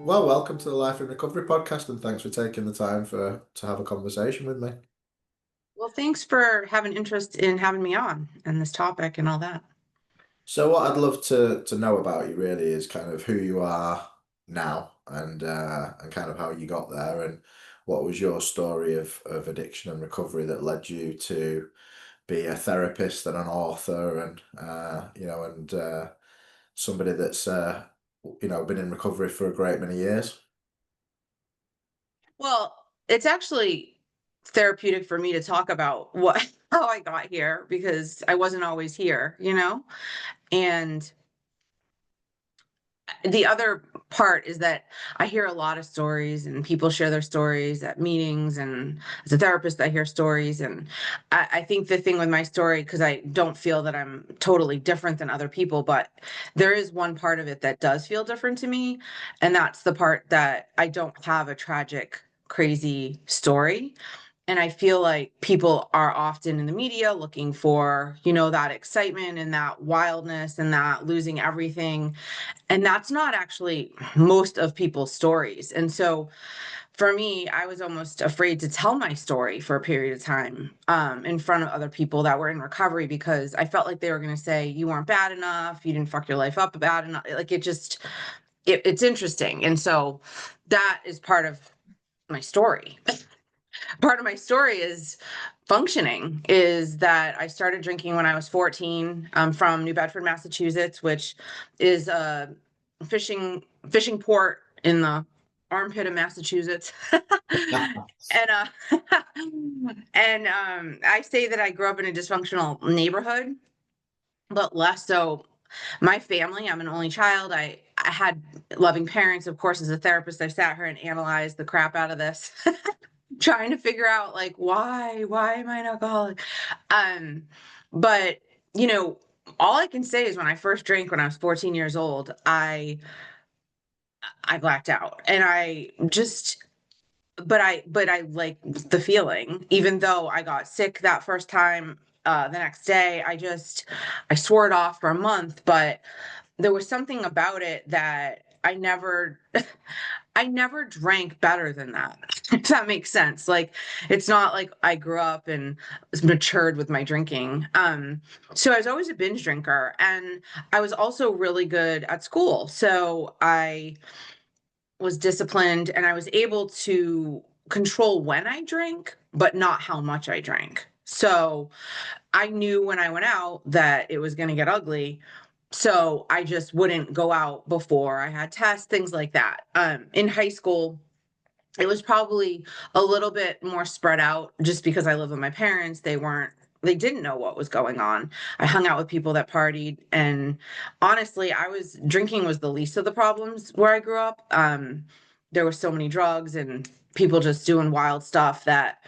Well, welcome to the Life in Recovery podcast, and thanks for taking the time to have a conversation with me. Well, thanks for having interest in having me on and this topic and all that. So, what I'd love to know about you really is kind of who you are now, and kind of how you got there, and what was your story of addiction and recovery that led you to be a therapist and an author, and somebody that's been in recovery for a great many years. Well, it's actually therapeutic for me to talk about what how I got here because I wasn't always here. And the other part is that I hear a lot of stories and people share their stories at meetings. And as a therapist, I hear stories. And I think the thing with my story, because I don't feel that I'm totally different than other people, but there is one part of it that does feel different to me. And that's the part that I don't have a tragic, crazy story. And I feel like people are often in the media looking for, that excitement and that wildness and that losing everything. And that's not actually most of people's stories. And so for me, I was almost afraid to tell my story for a period of time in front of other people that were in recovery because I felt like they were going to say, you weren't bad enough. You didn't fuck your life up bad enough. Like it's interesting. And so that is part of my story. Part of my story is functioning is that I started drinking when I was 14. I'm from New Bedford, Massachusetts, which is a fishing port in the armpit of Massachusetts. and I say that I grew up in a dysfunctional neighborhood, but less so my family. I'm an only child. I had loving parents. Of course, as a therapist, I sat here and analyzed the crap out of this. Trying to figure out like why am I an alcoholic? Um, but you know, all I can say is when I first drank when I was 14 years old, I blacked out. And I just but I like the feeling, even though I got sick that first time, the next day, I swore it off for a month, but there was something about it that I never I never drank better than that, if that makes sense. Like, it's not like I grew up and was matured with my drinking. So I was always a binge drinker, and I was also really good at school. So I was disciplined and I was able to control when I drank, but not how much I drank. So I knew when I went out that it was going to get ugly. So I just wouldn't go out before I had tests, things like that. In high school, it was probably a little bit more spread out just because I live with my parents. They didn't know what was going on. I hung out with people that partied. And honestly, drinking was the least of the problems where I grew up. There were so many drugs and people just doing wild stuff that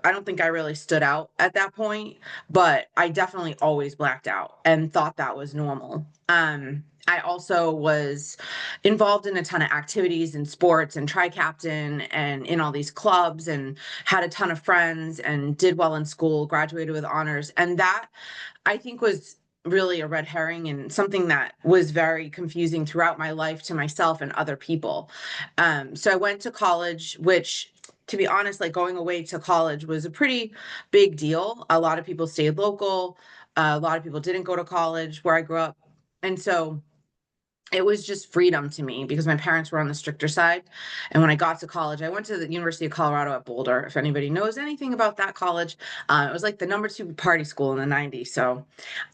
I don't think I really stood out at that point, but I definitely always blacked out and thought that was normal. I also was involved in a ton of activities and sports and tri-captain and in all these clubs and had a ton of friends and did well in school, graduated with honors. And that I think was really a red herring and something that was very confusing throughout my life to myself and other people. So I went to college, which to be honest, like going away to college was a pretty big deal. A lot of people stayed local. A lot of people didn't go to college where I grew up. And so it was just freedom to me because my parents were on the stricter side. And when I got to college, I went to the University of Colorado at Boulder. If anybody knows anything about that college, it was like the number 2 party school in the 90s. So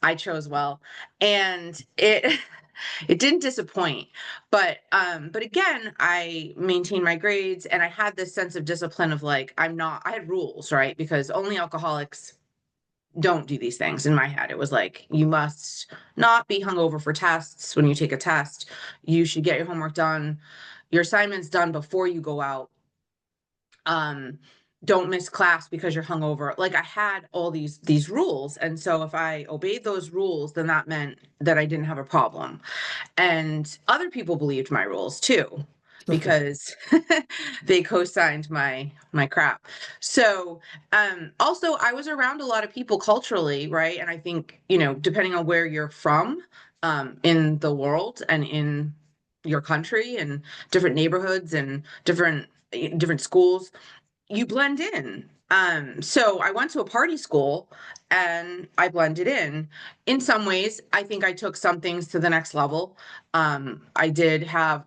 I chose well. And it it didn't disappoint. But again, I maintained my grades and I had this sense of discipline of like, I had rules, right? Because only alcoholics don't do these things. In my head, it was like, you must not be hungover for tests. When you take a test, you should get your homework done, your assignments done before you go out. um don't miss class because you're hungover. Like, I had all these rules, and so if I obeyed those rules, then that meant that I didn't have a problem. And other people believed my rules too, because they co-signed my crap. So also I was around a lot of people culturally, right? And I think, depending on where you're from in the world and in your country and different neighborhoods and different schools, you blend in. So I went to a party school and I blended in. In some ways, I think I took some things to the next level. I did have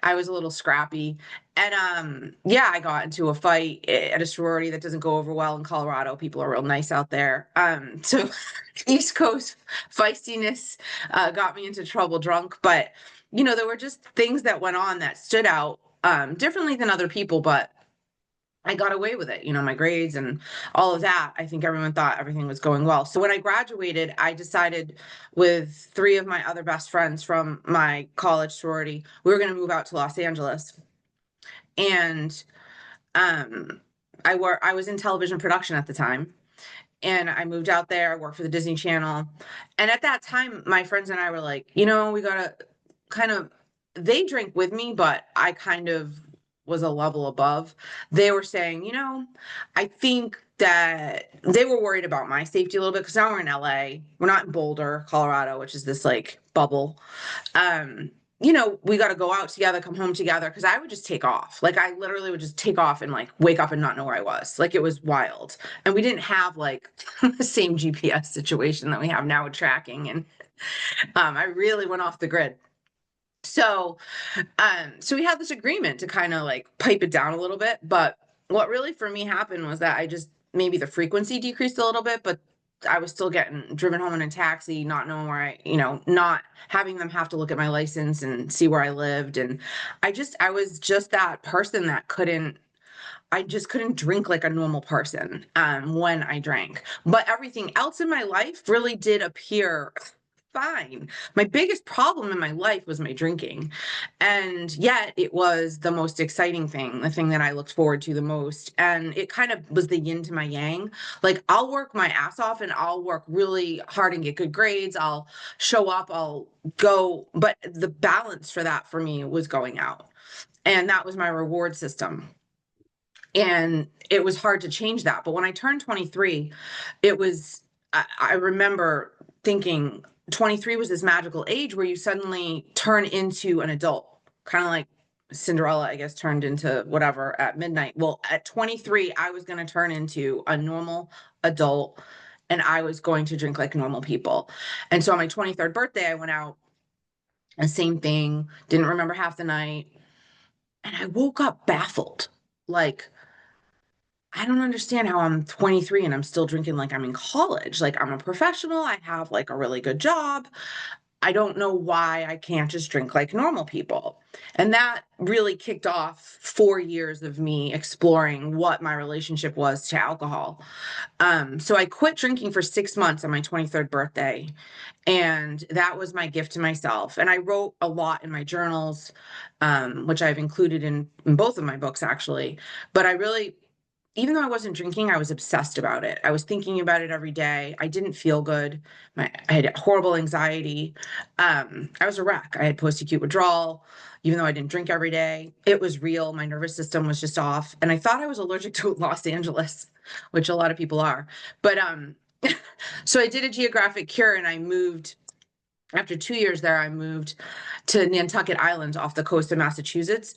I was a little scrappy. And yeah, I got into a fight at a sorority that doesn't go over well in Colorado. People are real nice out there. So East Coast feistiness got me into trouble drunk, but there were just things that went on that stood out differently than other people, but I got away with it, my grades and all of that. I think everyone thought everything was going well. So when I graduated, I decided with three of my other best friends from my college sorority, we were going to move out to Los Angeles. And um, I was in television production at the time. And I moved out there, worked for the Disney Channel. And at that time, my friends and I were like, we gotta kind of, they drank with me, but I kind of was a level above. They were saying, I think that they were worried about my safety a little bit because now we're in LA. We're not in Boulder, Colorado, which is this like bubble. We got to go out together, come home together. Cause I would just take off. Like I literally would just take off and like wake up and not know where I was. Like it was wild. And we didn't have like the same GPS situation that we have now with tracking. And I really went off the grid. So, so we had this agreement to kind of like pipe it down a little bit. But what really for me happened was that I just maybe the frequency decreased a little bit, but I was still getting driven home in a taxi, not knowing where not having them have to look at my license and see where I lived. And I was just that person that I just couldn't drink like a normal person when I drank. But everything else in my life really did appear fine. My biggest problem in my life was my drinking. And yet it was the most exciting thing, the thing that I looked forward to the most. And it kind of was the yin to my yang. Like I'll work my ass off and I'll work really hard and get good grades. I'll show up, I'll go. But the balance for that for me was going out. And that was my reward system. And it was hard to change that. But when I turned 23, I remember thinking 23 was this magical age where you suddenly turn into an adult, kind of like Cinderella, I guess, turned into whatever at midnight. Well, at 23, I was going to turn into a normal adult and I was going to drink like normal people. And so on my 23rd birthday, I went out and same thing, didn't remember half the night. And I woke up baffled. Like, I don't understand how I'm 23 and I'm still drinking like I'm in college. Like I'm a professional. I have like a really good job. I don't know why I can't just drink like normal people. And that really kicked off 4 years of me exploring what my relationship was to alcohol. So I quit drinking for 6 months on my 23rd birthday. And that was my gift to myself. And I wrote a lot in my journals, which I've included in both of my books, actually. But I really, even though I wasn't drinking, I was obsessed about it. I was thinking about it every day. I didn't feel good. I had horrible anxiety. I was a wreck. I had post-acute withdrawal, even though I didn't drink every day. It was real. My nervous system was just off. And I thought I was allergic to Los Angeles, which a lot of people are. But so I did a geographic cure and I moved. After 2 years there, I moved to Nantucket Island off the coast of Massachusetts,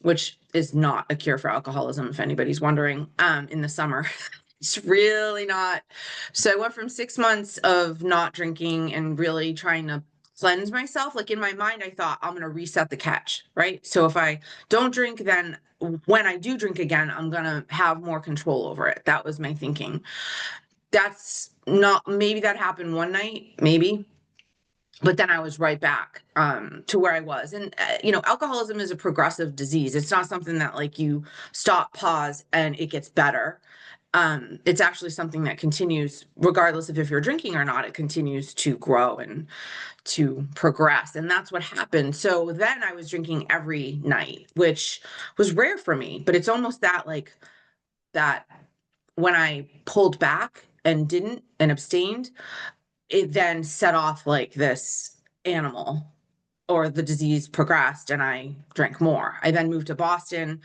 which is not a cure for alcoholism, if anybody's wondering, in the summer. It's really not. So I went from 6 months of not drinking and really trying to cleanse myself. Like in my mind, I thought I'm going to reset the catch, right? So if I don't drink, then when I do drink again, I'm going to have more control over it. That was my thinking. That's not, maybe that happened one night, maybe. But then I was right back to where I was. And, alcoholism is a progressive disease. It's not something that like you stop, pause, and it gets better. It's actually something that continues, regardless of if you're drinking or not, it continues to grow and to progress. And that's what happened. So then I was drinking every night, which was rare for me, but it's almost that like that when I pulled back and didn't and abstained, it then set off like this animal or the disease progressed and I drank more. I then moved to Boston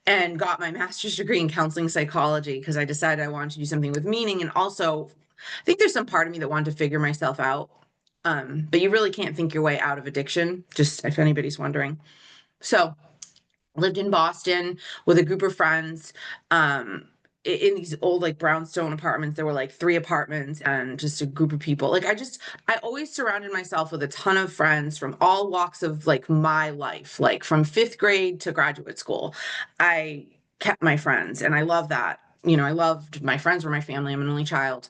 and got my master's degree in counseling psychology because I decided I wanted to do something with meaning. And also, I think there's some part of me that wanted to figure myself out. But you really can't think your way out of addiction, just if anybody's wondering. So lived in Boston with a group of friends. In these old like brownstone apartments, there were like 3 apartments and just a group of people. Like I always surrounded myself with a ton of friends from all walks of like my life, like from 5th grade to graduate school. I kept my friends and I love that. I loved my friends were my family. I'm an only child,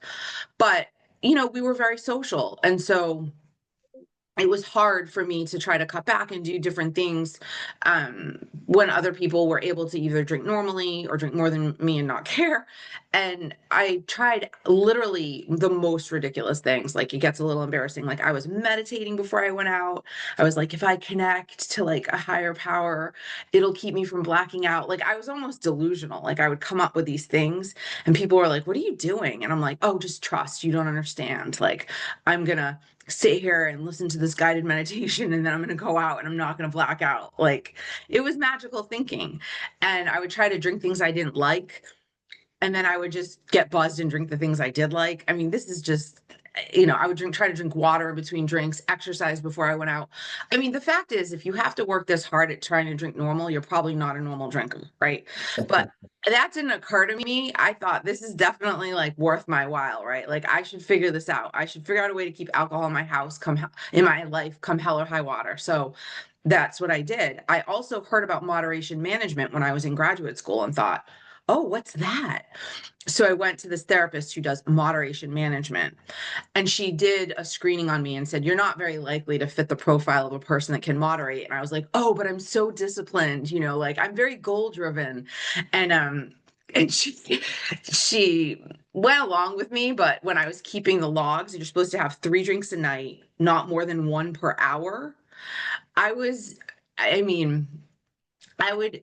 but we were very social. And so it was hard for me to try to cut back and do different things when other people were able to either drink normally or drink more than me and not care. And I tried literally the most ridiculous things. Like it gets a little embarrassing. Like I was meditating before I went out. I was like, if I connect to like a higher power, it'll keep me from blacking out. Like I was almost delusional. Like I would come up with these things and people were like, what are you doing? And I'm like, oh, just trust. You don't understand. Like I'm gonna sit here and listen to this guided meditation and then I'm going to go out and I'm not going to black out. Like it was magical thinking. And I would try to drink things I didn't like. And then I would just get buzzed and drink the things I did like. I mean, this is just, I would try to drink water in between drinks, exercise before I went out. I mean, the fact is, if you have to work this hard at trying to drink normal, you're probably not a normal drinker, right? But that didn't occur to me. I thought this is definitely like worth my while, right? Like I should figure this out. I should figure out a way to keep alcohol in my house, in my life, come hell or high water. So that's what I did. I also heard about moderation management when I was in graduate school and thought, oh, what's that? So I went to this therapist who does moderation management, and she did a screening on me and said, you're not very likely to fit the profile of a person that can moderate. And I was like, oh, but I'm so disciplined, like I'm very goal driven. And she went along with me, but when I was keeping the logs, you're supposed to have 3 drinks a night, not more than 1 per hour. I was, I mean, I would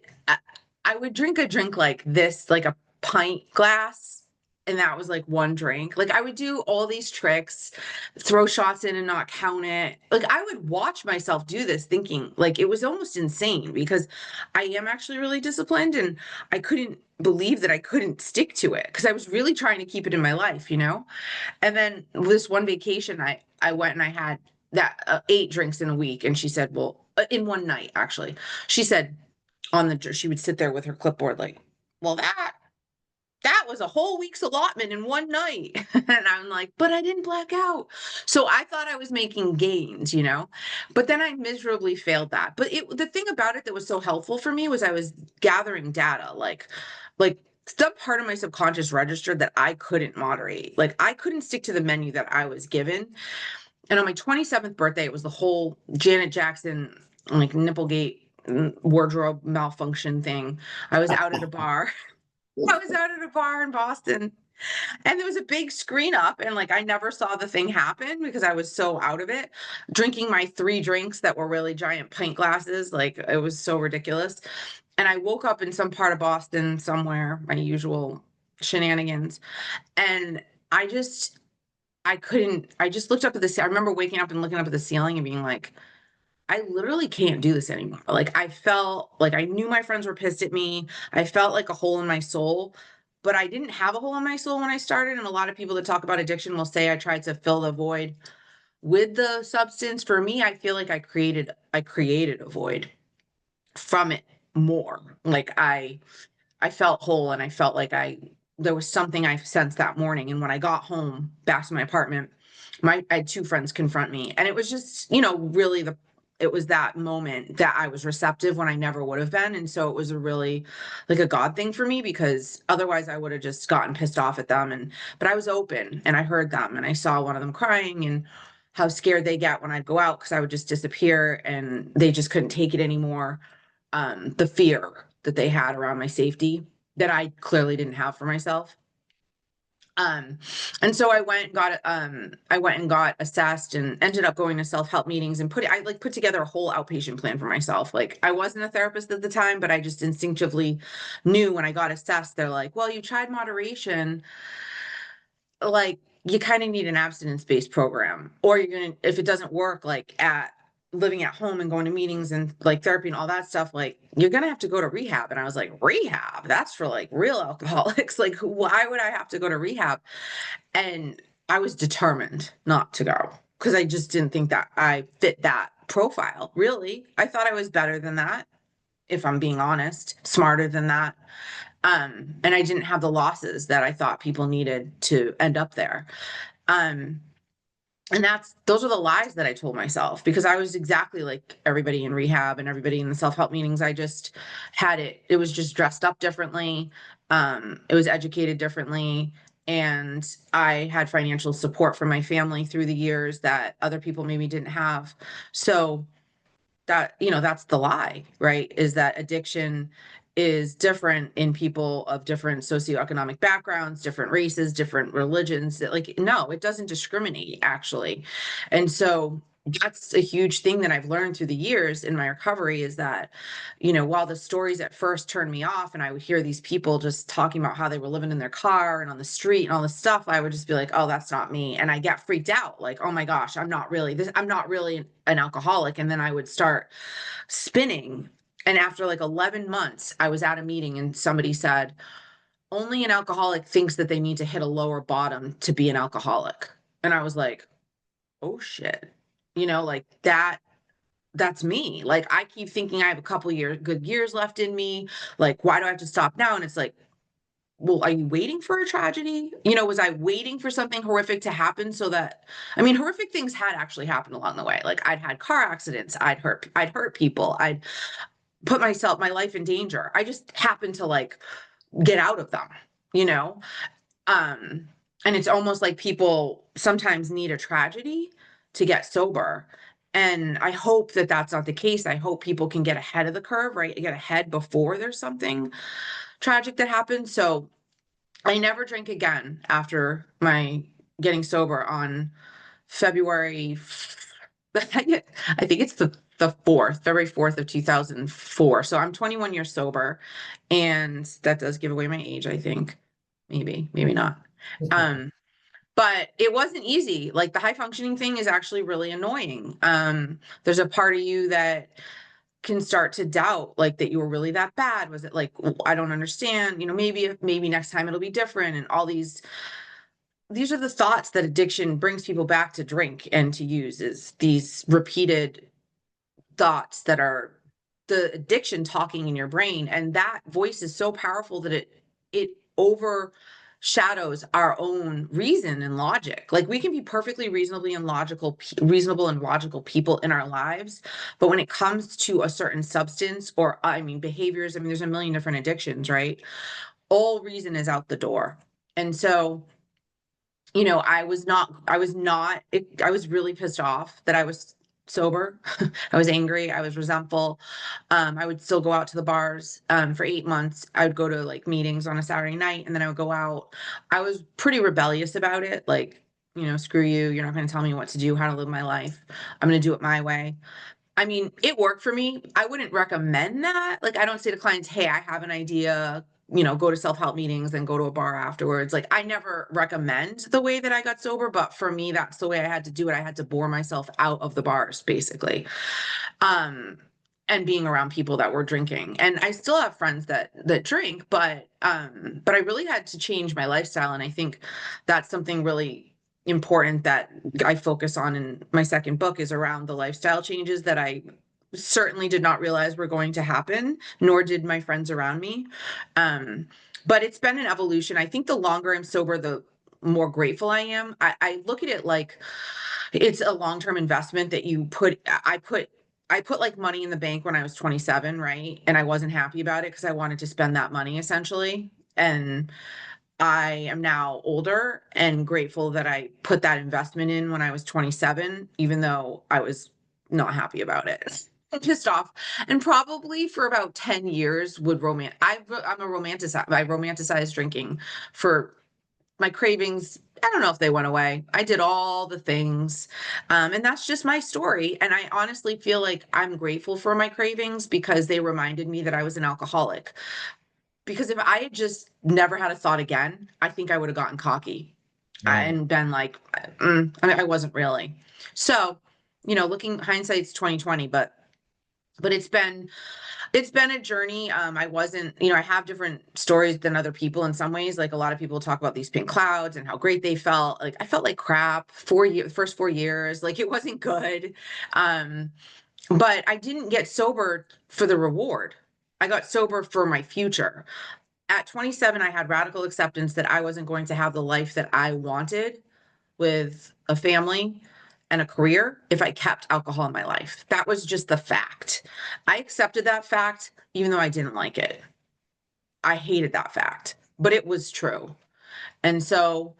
I would drink a drink like this, like a pint glass, and that was like 1 drink. Like I would do all these tricks, throw shots in and not count it. Like I would watch myself do this thinking like it was almost insane because I am actually really disciplined and I couldn't believe that I couldn't stick to it because I was really trying to keep it in my life. And then this one vacation I went and I had that 8 drinks in a week and she said, well, in one night actually. She said she would sit there with her clipboard like, well, that was a whole week's allotment in one night. And I'm like, but I didn't black out. So I thought I was making gains. But then I miserably failed that. But the thing about it that was so helpful for me was I was gathering data, like some part of my subconscious registered that I couldn't moderate. Like I couldn't stick to the menu that I was given. And on my 27th birthday, it was the whole Janet Jackson, like Nipplegate wardrobe malfunction thing. I was out at a bar. I was out at a bar in Boston and there was a big screen up and like I never saw the thing happen because I was so out of it, drinking my 3 drinks that were really giant pint glasses. Like it was so ridiculous. And I woke up in some part of Boston somewhere, my usual shenanigans. And I just looked up at I remember waking up and looking up at the ceiling and being like, I literally can't do this anymore. Like I felt like I knew my friends were pissed at me. I felt like a hole in my soul, but I didn't have a hole in my soul when I started. And a lot of people that talk about addiction will say I tried to fill the void with the substance. For me, I feel like I created a void from it more. Like I felt whole and I felt like there was something I sensed that morning. And when I got home back to my apartment, I had 2 friends confront me. And it was just, really it was that moment that I was receptive when I never would have been. And so it was a really like a God thing for me because otherwise I would have just gotten pissed off at them. But I was open and I heard them and I saw one of them crying and how scared they get when I'd go out because I would just disappear and they just couldn't take it anymore. The fear that they had around my safety that I clearly didn't have for myself. Um, and so I went and got assessed and ended up going to self-help meetings and I like put together a whole outpatient plan for myself. Like I wasn't a therapist at the time, but I just instinctively knew when I got assessed, they're like, well, you tried moderation, like you kind of need an abstinence-based program, or if it doesn't work, like at living at home and going to meetings and like therapy and all that stuff, like you're gonna have to go to rehab. And I was like, rehab? That's for like real alcoholics. Like, why would I have to go to rehab? And I was determined not to go. because I just didn't think that I fit that profile. Really, I thought I was better than that, if I'm being honest, smarter than that. And I didn't have the losses that I thought people needed to end up there. Um, and those are the lies that I told myself, because I was exactly like everybody in rehab and everybody in the self-help meetings. I just it was just dressed up differently. It was educated differently. And I had financial support from my family through the years that other people maybe didn't have. So that's the lie, right? Is that addiction is different in people of different socioeconomic backgrounds, different races, different religions. Like, no, it doesn't discriminate, actually. And so that's a huge thing that I've learned through the years in my recovery, is that, while the stories at first turned me off and I would hear these people just talking about how they were living in their car and on the street and all this stuff, I would just be like, oh, that's not me. And I get freaked out, like, oh my gosh, I'm not really an alcoholic. And then I would start spinning. And after like 11 months, I was at a meeting and somebody said, only an alcoholic thinks that they need to hit a lower bottom to be an alcoholic. And I was like, oh shit, like that's me. Like, I keep thinking I have a couple good years left in me. Like, why do I have to stop now? And it's like, well, are you waiting for a tragedy? Was I waiting for something horrific to happen so that, I mean, horrific things had actually happened along the way. Like, I'd had car accidents, I'd hurt people, I'd put my life in danger. I just happened to like get out of them, you know? Um, and it's almost like people sometimes need a tragedy to get sober. And I hope that that's not the case. I hope people can get ahead of the curve, right? Get ahead before there's something tragic that happens. So I never drank again after my getting sober on February. I think it's the 4th, February 4th of 2004. So I'm 21 years sober, and that does give away my age, I think. Maybe not. Um, but it wasn't easy. Like, the high functioning thing is actually really annoying. There's a part of you that can start to doubt, like, that you were really that bad. Was it like, I don't understand, maybe next time it'll be different. And all these are the thoughts that addiction brings people back to drink and to use, is these repeated thoughts that are the addiction talking in your brain. And that voice is so powerful that it overshadows our own reason and logic. Like, we can be perfectly reasonable and logical people in our lives, but when it comes to a certain substance, or I mean behaviors, I mean, there's a million different addictions, right? All reason is out the door. And so, I was really pissed off that I was sober. I was angry. I was resentful. I would still go out to the bars. For 8 months, I would go to like meetings on a Saturday night, and then I would go out. I was pretty rebellious about it. Like, screw you. You're not going to tell me what to do, how to live my life. I'm going to do it my way. I mean, it worked for me. I wouldn't recommend that. Like, I don't say to clients, hey, I have an idea, go to self-help meetings and go to a bar afterwards. Like, I never recommend the way that I got sober, but for me, that's the way I had to do it. I had to bore myself out of the bars, basically. Um, and being around people that were drinking. And I still have friends that drink, but I really had to change my lifestyle. And I think that's something really important that I focus on in my second book, is around the lifestyle changes that I certainly did not realize were going to happen, nor did my friends around me. But it's been an evolution. I think the longer I'm sober, the more grateful I am. I look at it like it's a long-term investment that I put like money in the bank when I was 27, right? And I wasn't happy about it because I wanted to spend that money, essentially. And I am now older and grateful that I put that investment in when I was 27, even though I was not happy about it. Pissed off. And probably for about 10 years I romanticized drinking for my cravings. I don't know if they went away. I did all the things. And that's just my story. And I honestly feel like I'm grateful for my cravings, because they reminded me that I was an alcoholic. Because if I had just never had a thought again, I think I would have gotten cocky Mm. and been like, I wasn't really. So, looking hindsight's 2020, but But it's been a journey. I wasn't, I have different stories than other people in some ways. Like a lot of people talk about these pink clouds and how great they felt. Like I felt like crap first 4 years. Like it wasn't good. Um, but I didn't get sober for the reward. I got sober for my future. At 27, I had radical acceptance that I wasn't going to have the life that I wanted with a family and a career if I kept alcohol in my life. That was just the fact. I accepted that fact, even though I didn't like it. I hated that fact, but it was true. And so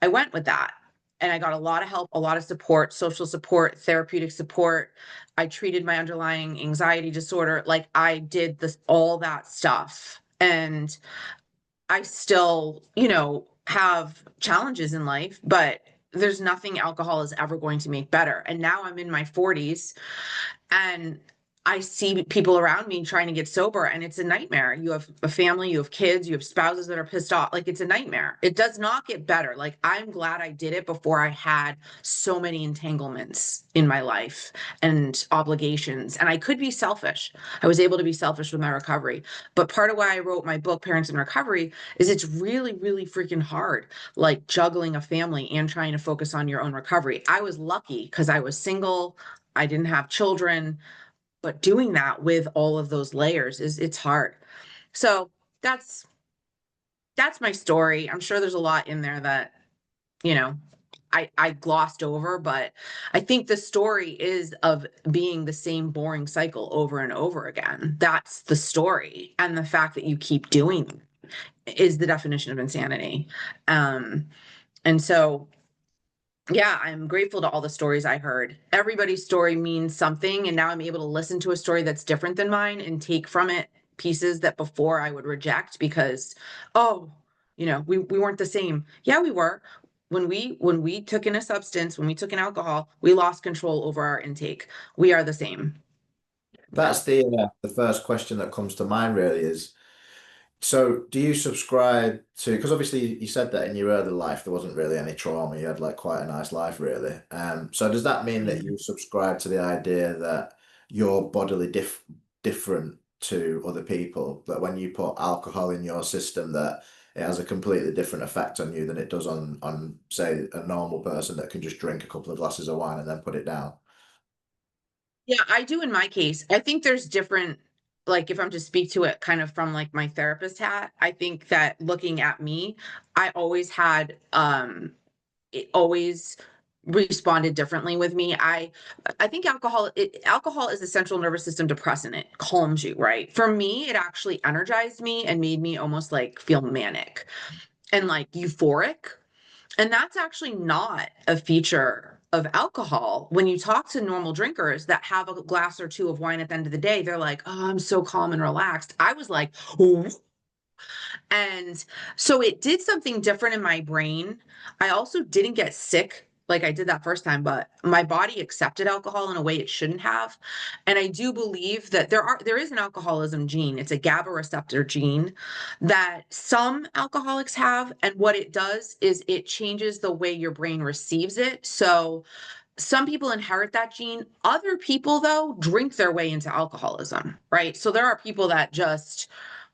I went with that. And I got a lot of help, a lot of support, social support, therapeutic support. I treated my underlying anxiety disorder. Like I did this, all that stuff. And I still, have challenges in life, but there's nothing alcohol is ever going to make better. And now I'm in my 40s and I see people around me trying to get sober, and it's a nightmare. You have a family, you have kids, you have spouses that are pissed off. Like it's a nightmare. It does not get better. Like I'm glad I did it before I had so many entanglements in my life and obligations. And I could be selfish. I was able to be selfish with my recovery. But part of why I wrote my book, Parents in Recovery, is it's really, really freaking hard, like juggling a family and trying to focus on your own recovery. I was lucky because I was single. I didn't have children, but doing that with all of those layers it's hard. So that's that's my story. I'm sure there's a lot in there that, you know, I glossed over, but I think the story is of being the same boring cycle over and over again. That's the story. And the fact that you keep doing it is the definition of insanity. Um, and so yeah, I'm grateful to all the stories I heard. Everybody's story means something, and now I'm able to listen to a story that's different than mine and take from it pieces that before I would reject because, oh, we weren't the same. Yeah, we were. When we took in a substance, when we took in alcohol, we lost control over our intake. We are the same. That's the first question that comes to mind really is, so do you subscribe to, because obviously you said that in your early life there wasn't really any trauma, you had like quite a nice life really. So does that mean that Mhm. you subscribe to the idea that you're bodily different to other people, that when you put alcohol in your system that it has a completely different effect on you than it does on say a normal person that can just drink a couple of glasses of wine and then put it down? Yeah, I do in my case. I think there's different, like if I'm to speak to it kind of from like my therapist hat, I think that looking at me, I always had it always responded differently with me. I think alcohol is a central nervous system depressant. It calms you, right? For me, it actually energized me and made me almost like feel manic and like euphoric. And that's actually not a feature of alcohol. When you talk to normal drinkers that have a glass or two of wine at the end of the day, they're like, "Oh, I'm so calm and relaxed." I was like, "Ooh." And so it did something different in my brain. I also didn't get sick like I did that first time, but my body accepted alcohol in a way it shouldn't have. And I do believe that there is an alcoholism gene. It's a GABA receptor gene that some alcoholics have. And what it does is it changes the way your brain receives it. So some people inherit that gene. Other people, though, drink their way into alcoholism, right? So there are people that just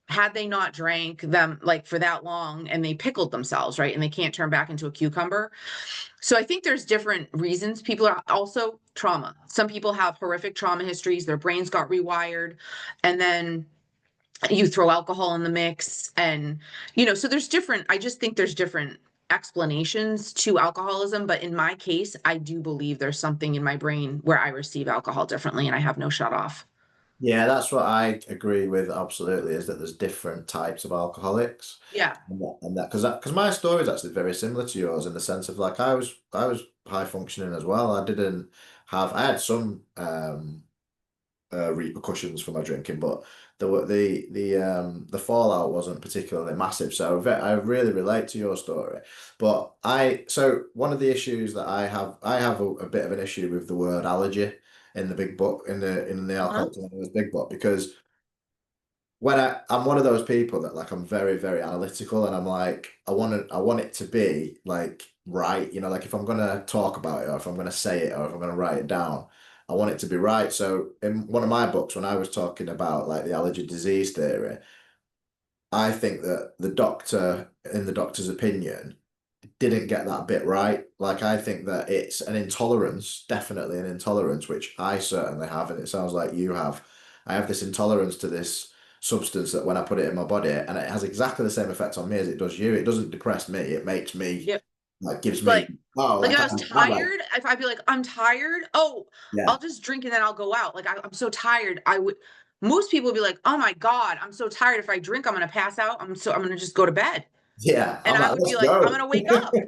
had they not drank them like for that long and they pickled themselves, right? And they can't turn back into a cucumber. So I think there's different reasons. People are also trauma. Some people have horrific trauma histories, their brains got rewired, and then you throw alcohol in the mix. And, so there's different, I just think there's different explanations to alcoholism. But in my case, I do believe there's something in my brain where I receive alcohol differently and I have no shut off. Yeah, that's what I agree with absolutely, is that there's different types of alcoholics. Yeah. And that because my story is actually very similar to yours in the sense of like I was high functioning as well. I had some repercussions for my drinking, but the fallout wasn't particularly massive. So I really relate to your story. But so one of the issues that I have a bit of an issue with the word allergy in the big book, in the Huh? Alcoholics Anonymous big book, because I'm one of those people that like I'm very, very analytical, and I'm like I want it to be like right, like if I'm gonna talk about it or if I'm gonna say it or if I'm gonna write it down, I want it to be right. So in one of my books, when I was talking about like the allergy disease theory, I think that the doctor, in the doctor's opinion, didn't get that bit right. Like, I think that it's an intolerance, definitely an intolerance, which I certainly have, and it sounds like you have. I have this intolerance to this substance that when I put it in my body, and it has exactly the same effect on me as it does you. It doesn't depress me. It makes me, Yep. like, gives me, Like oh, like like, if I was I'm like, tired, if I'd be like, "I'm tired." "Oh, yeah, I'll just drink and then I'll go out." Like, I'm so tired. I would most people would be like, "Oh my god, I'm so tired. If I drink, I'm gonna pass out. I'm gonna just go to bed." yeah. And I'm I like, would be let's like, "I'm go. gonna wake up.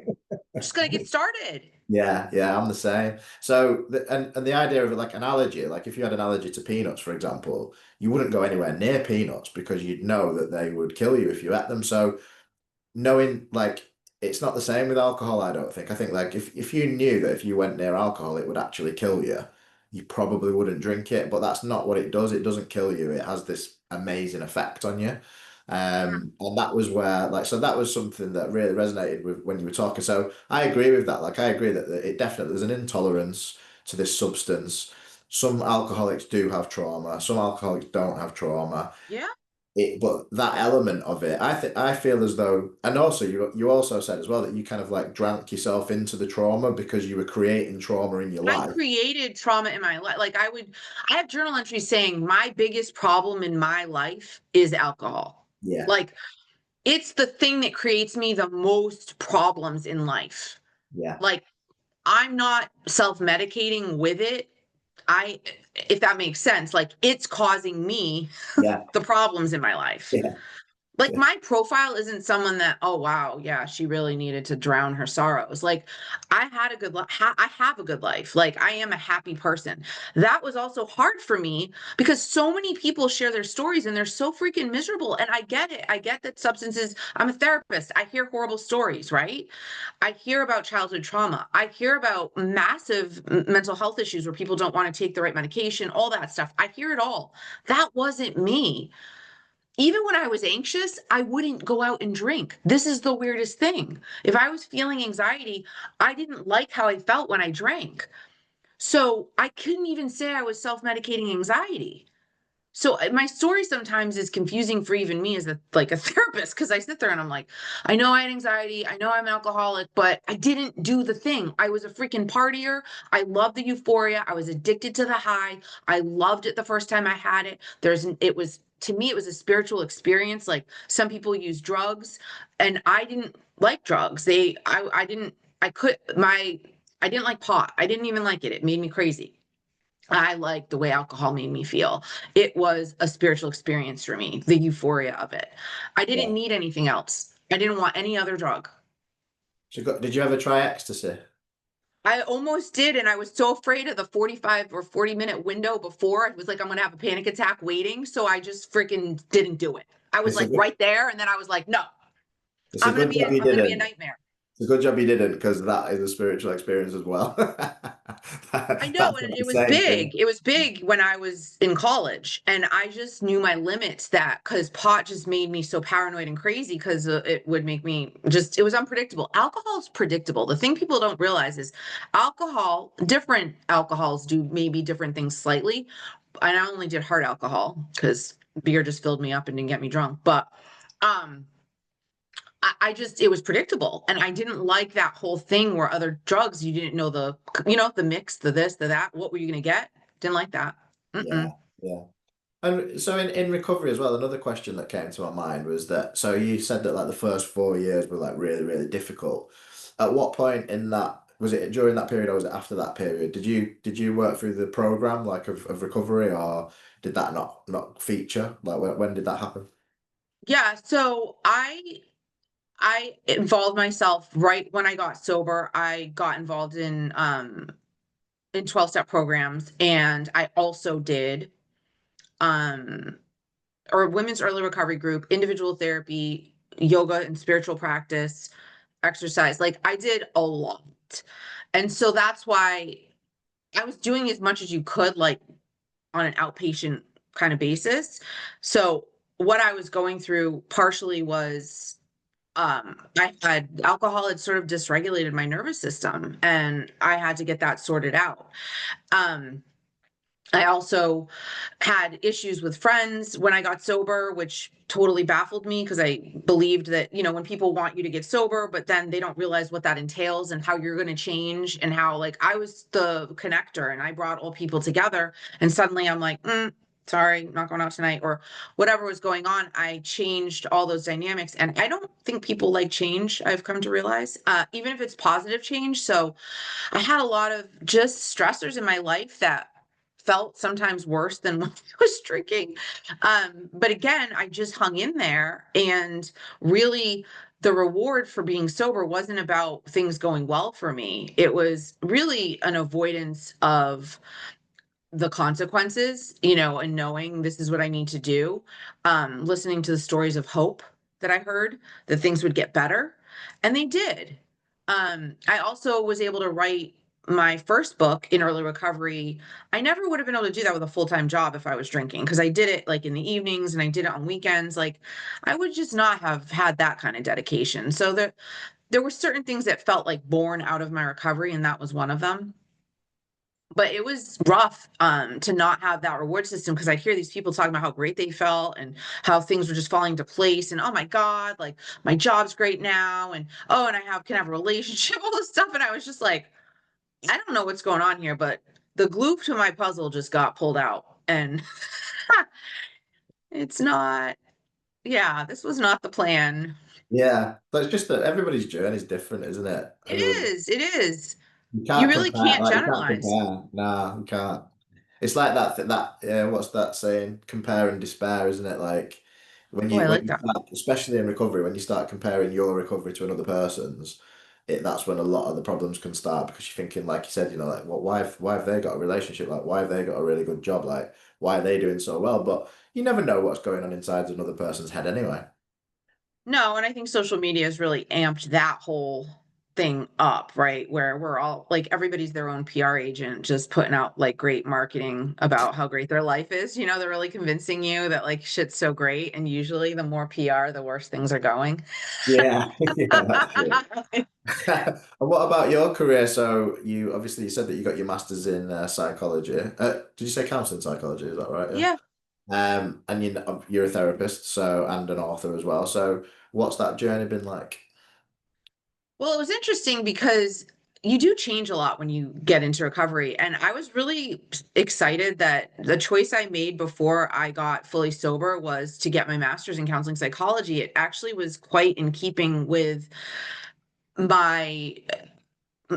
I'm just gonna get started." Yeah, yeah, I'm the same. So, and the idea of like an allergy, like if you had an allergy to peanuts, for example, you wouldn't go anywhere near peanuts because you'd know that they would kill you if you ate them. So, knowing like it's not the same with alcohol, I don't think. I think like if you knew that if you went near alcohol, it would actually kill you, you probably wouldn't drink it. But that's not what it does. It doesn't kill you. It has this amazing effect on you. Mhm. And that was where like so that was something that really resonated with when you were talking. So I agree with that. Like I agree that it definitely there's an intolerance to this substance. Some alcoholics do have trauma. Some alcoholics don't have trauma. Yeah. But that element of it, I think I feel as though, and also you also said as well that you kind of like drank yourself into the trauma because you were creating trauma in your I life. created trauma in my life. Like I have journal entries saying my biggest problem in my life is alcohol. Yeah, Like it's the thing that creates me the most problems in life. yeah, Like I'm not self-medicating with it. I if that makes sense, like it's causing me yeah, the problems in my life. yeah, Like yeah, my profile isn't someone that, oh wow, yeah, she really needed to drown her sorrows. Like I had a good life. I have a good life. Like I am a happy person. That was also hard for me because so many people share their stories and they're so freaking miserable. And I get it. I get that substances, I'm a therapist. I hear horrible stories, right? I hear about childhood trauma. I hear about massive mental health issues where people don't want to take the right medication, all that stuff. I hear it all. That wasn't me. Even when I was anxious, I wouldn't go out and drink. This is the weirdest thing. If I was feeling anxiety, I didn't like how I felt when I drank. So I couldn't even say I was self medicating anxiety. So my story sometimes is confusing for even me as a therapist because I sit there and I'm like, I know I had anxiety, I know I'm an alcoholic, but I didn't do the thing. I was a freaking partier. I loved the euphoria. I was addicted to the high. I loved it the first time I had it. It was to me it was a spiritual experience. Like some people use drugs, and I didn't like drugs. I didn't like pot. I didn't even like it. It made me crazy. I liked the way alcohol made me feel. It was a spiritual experience for me, the euphoria of it. I didn't yeah. need anything else. I didn't want any other drug. Did you ever try ecstasy? I almost did, and I was so afraid of the 45 or 40-minute window before. It was like I'm gonna have a panic attack waiting, so I just freaking didn't do it. I was It's a like good, right there, and then I was like, no, it's a good job you I'm gonna be a didn't. nightmare. It's a good job you didn't because that is a spiritual experience as well. I know, That's and not the it was same thing. big. It was big when I was in college, and I just knew my limits that because pot just made me so paranoid and crazy because it would make me just, it was unpredictable. Alcohol is predictable. The thing people don't realize is different alcohols do maybe different things slightly. And I only did hard alcohol because beer just filled me up and didn't get me drunk. But um, I just it was predictable, and I didn't like that whole thing where other drugs you didn't know the mix, the this, the that. What were you gonna get? Didn't like that. Yeah, Mm-mm. yeah. And so in recovery as well, another question that came to my mind was that so you said that like the first 4 years were like really, really difficult. At what point in that was it during that period or was it after that period? Did you work through the program like of recovery or did that not feature? Like when did that happen? Yeah, so I involved myself right when I got sober. I got involved in 12-step programs, and I also did um or women's early recovery group, individual therapy, yoga and spiritual practice, exercise. Like I did a lot. And so that's why I was doing as much as you could, like on an outpatient kind of basis. So what I was going through partially was I had alcohol had sort of dysregulated my nervous system and I had to get that sorted out. Um I also had issues with friends when I got sober, which totally baffled me because I believed that, when people want you to get sober, but then they don't realize what that entails and how you're going to change, and how, like, I was the connector and I brought all people together. And suddenly I'm like, sorry, not going out tonight, or whatever was going on. I changed all those dynamics. And I don't think people like change, I've come to realize, even if it's positive change. So I had a lot of just stressors in my life that felt sometimes worse than when I was drinking. But again, I just hung in there, and really the reward for being sober wasn't about things going well for me. It was really an avoidance of the consequences, and knowing this is what I need to do. Listening to the stories of hope that I heard, that things would get better, and they did. I also was able to write my first book in early recovery. I never would have been able to do that with a full-time job if I was drinking, because I did it like in the evenings and I did it on weekends. Like, I would just not have had that kind of dedication. So there were certain things that felt like born out of my recovery, and that was one of them. But it was rough, to not have that reward system, because I hear these people talking about how great they felt and how things were just falling into place, and oh my God, like my job's great now, and oh, and can have a relationship, all this stuff. And I was just like, I don't know what's going on here, but the glue to my puzzle just got pulled out. And it's not, yeah, this was not the plan. Yeah, but it's just that everybody's journey is different, isn't it? It Everyone, is, it is. you You can't really compare. can't Like you can't generalize. compare. Nah, you can't. It's like what's that saying? Compare and despair, isn't it? Like Oh, I when like you that. start, especially in recovery, when you start comparing your recovery to another person's, that's when a lot of the problems can start, because you're thinking, like you said, like, well, why have they got a relationship? Like, why have they got a really good job? Like, why are they doing so well? But you never know what's going on inside another person's head anyway. No, and I think social media has really amped that whole thing up, right? Where we're all like, everybody's their own PR agent, just putting out like great marketing about how great their life is. They're really convincing you that like shit's so great. And usually the more PR, the worse things are going. Yeah, yeah, that's true. And what about your career? So you said that you got your master's in psychology. Did you say counseling psychology? Is that right? Yeah. Yeah. And you're a therapist, so, and an author as well. So what's that journey been like? Well, it was interesting because you do change a lot when you get into recovery. And I was really excited that the choice I made before I got fully sober was to get my master's in counseling psychology. It actually was quite in keeping with my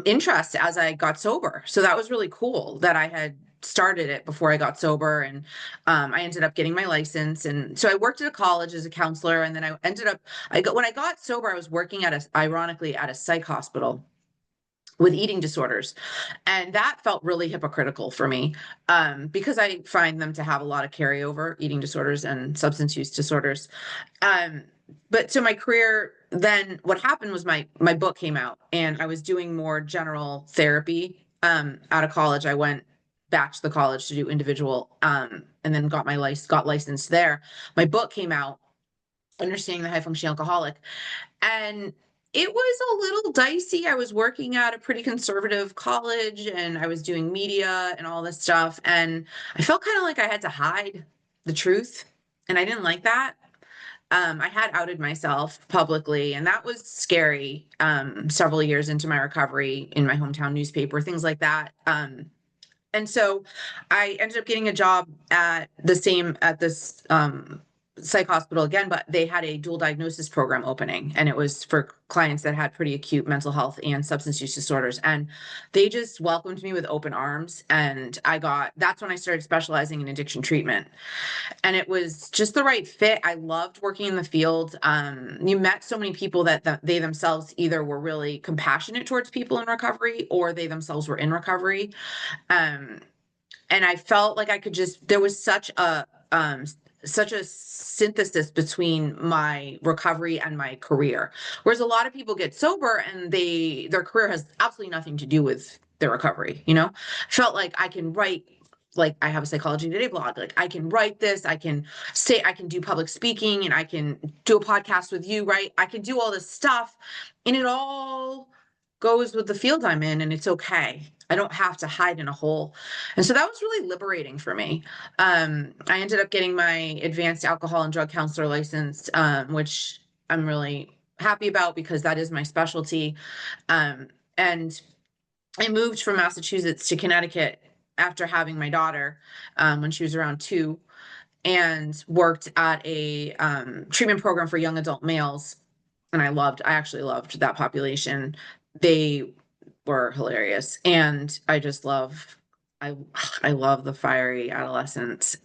interest as I got sober. So that was really cool that I had started it before I got sober. And I ended up getting my license. And so I worked at a college as a counselor. And then when I got sober, I was working ironically, at a psych hospital with eating disorders. And that felt really hypocritical for me, because I find them to have a lot of carryover, eating disorders and substance use disorders. Um, but so my career, then what happened was my book came out, and I was doing more general therapy. Out of college, I went back to the college to do individual, and then got licensed there. My book came out, Understanding the High Functioning Alcoholic, and it was a little dicey. I was working at a pretty conservative college, and I was doing media and all this stuff. And I felt kind of like I had to hide the truth. And I didn't like that. I had outed myself publicly, and that was scary. Several years into my recovery, in my hometown newspaper, things like that. And so I ended up getting a job at this psych hospital again, but they had a dual diagnosis program opening, and it was for clients that had pretty acute mental health and substance use disorders. And they just welcomed me with open arms. And that's when I started specializing in addiction treatment. And it was just the right fit. I loved working in the field. You met so many people that they themselves either were really compassionate towards people in recovery, or they themselves were in recovery. Um, and I felt like there was such a synthesis between my recovery and my career. Whereas a lot of people get sober and their career has absolutely nothing to do with their recovery, I felt like I can write, like I have a Psychology Today blog, like I can write this, I can do public speaking, and I can do a podcast with you, right? I can do all this stuff, and it all goes with the field I'm in, and it's okay. I don't have to hide in a hole. And so that was really liberating for me. I ended up getting my advanced alcohol and drug counselor license, which I'm really happy about because that is my specialty. And I moved from Massachusetts to Connecticut after having my daughter, when she was around 2, and worked at a treatment program for young adult males. And I actually loved that population. They were hilarious. And I, I love the fiery adolescents.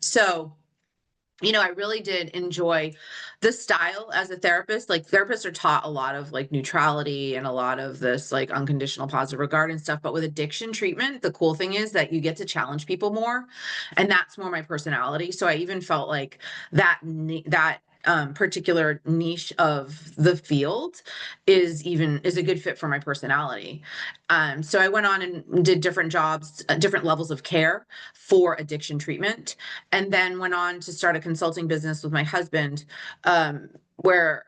So I really did enjoy the style as a therapist. Like therapists are taught a lot of like neutrality and a lot of this like unconditional positive regard and stuff. But with addiction treatment, the cool thing is that you get to challenge people more. And that's more my personality. So I even felt like that particular niche of the field is a good fit for my personality. So I went on and did different jobs, different levels of care for addiction treatment, and then went on to start a consulting business with my husband, where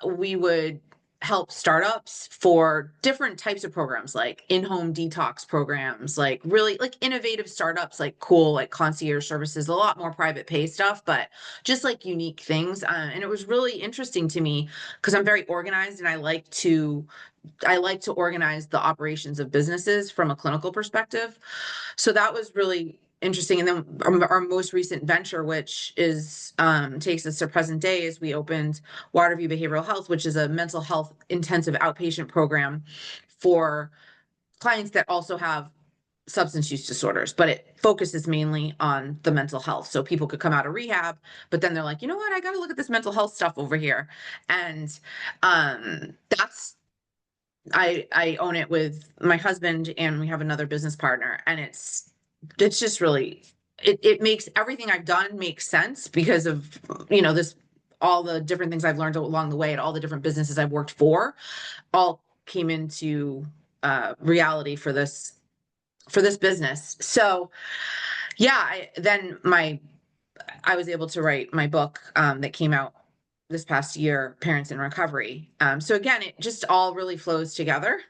we would help startups for different types of programs, like in-home detox programs, like really like innovative startups, like cool like concierge services, a lot more private pay stuff, but just like unique things. And it was really interesting to me because I'm very organized and I like to organize the operations of businesses from a clinical perspective. So that was really interesting. And then our most recent venture, which is takes us to present day, is we opened Waterview Behavioral Health, which is a mental health intensive outpatient program for clients that also have substance use disorders, but it focuses mainly on the mental health. So people could come out of rehab, but then they're like, you know what, I got to look at this mental health stuff over here. And that's I own it with my husband, and we have another business partner, and it's just really it makes everything I've done make sense because of this all the different things I've learned along the way and all the different businesses I've worked for all came into reality for this business. So yeah, I was able to write my book that came out this past year, Parents in Recovery. So again, it just all really flows together.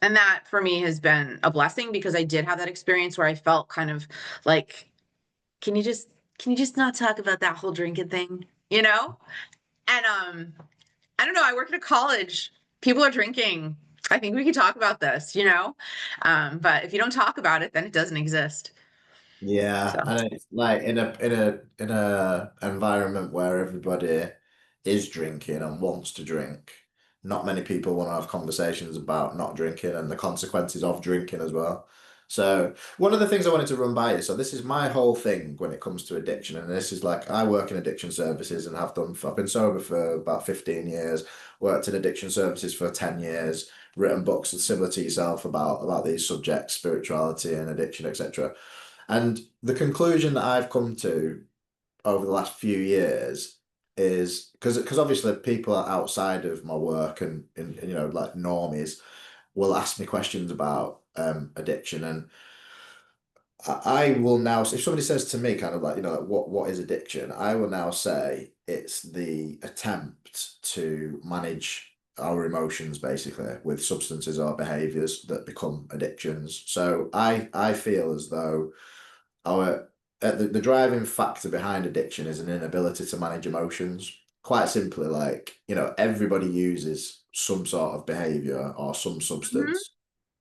And that for me has been a blessing because I did have that experience where I felt kind of like, can you just not talk about that whole drinking thing, you know? And I don't know, I work at a college. People are drinking. I think we could talk about this, but if you don't talk about it, then it doesn't exist. Yeah, So. and it's like in a environment where everybody is drinking and wants to drink, not many people want to have conversations about not drinking and the consequences of drinking as well. So one of the things I wanted to run by you, so this is my whole thing when it comes to addiction, and this is like I work in addiction services and have done. I've been sober for about 15 years, worked in addiction services for 10 years, written books similar to yourself about these subjects, spirituality and addiction, etc. And the conclusion that I've come to over the last few years is because obviously people are outside of my work and like normies will ask me questions about addiction, and I will now, if somebody says to me kind of like like, what is addiction, I will now say it's the attempt to manage our emotions basically with substances or behaviors that become addictions. So I feel as though our the driving factor behind addiction is an inability to manage emotions. Quite simply, like, everybody uses some sort of behavior or some Mhm. substance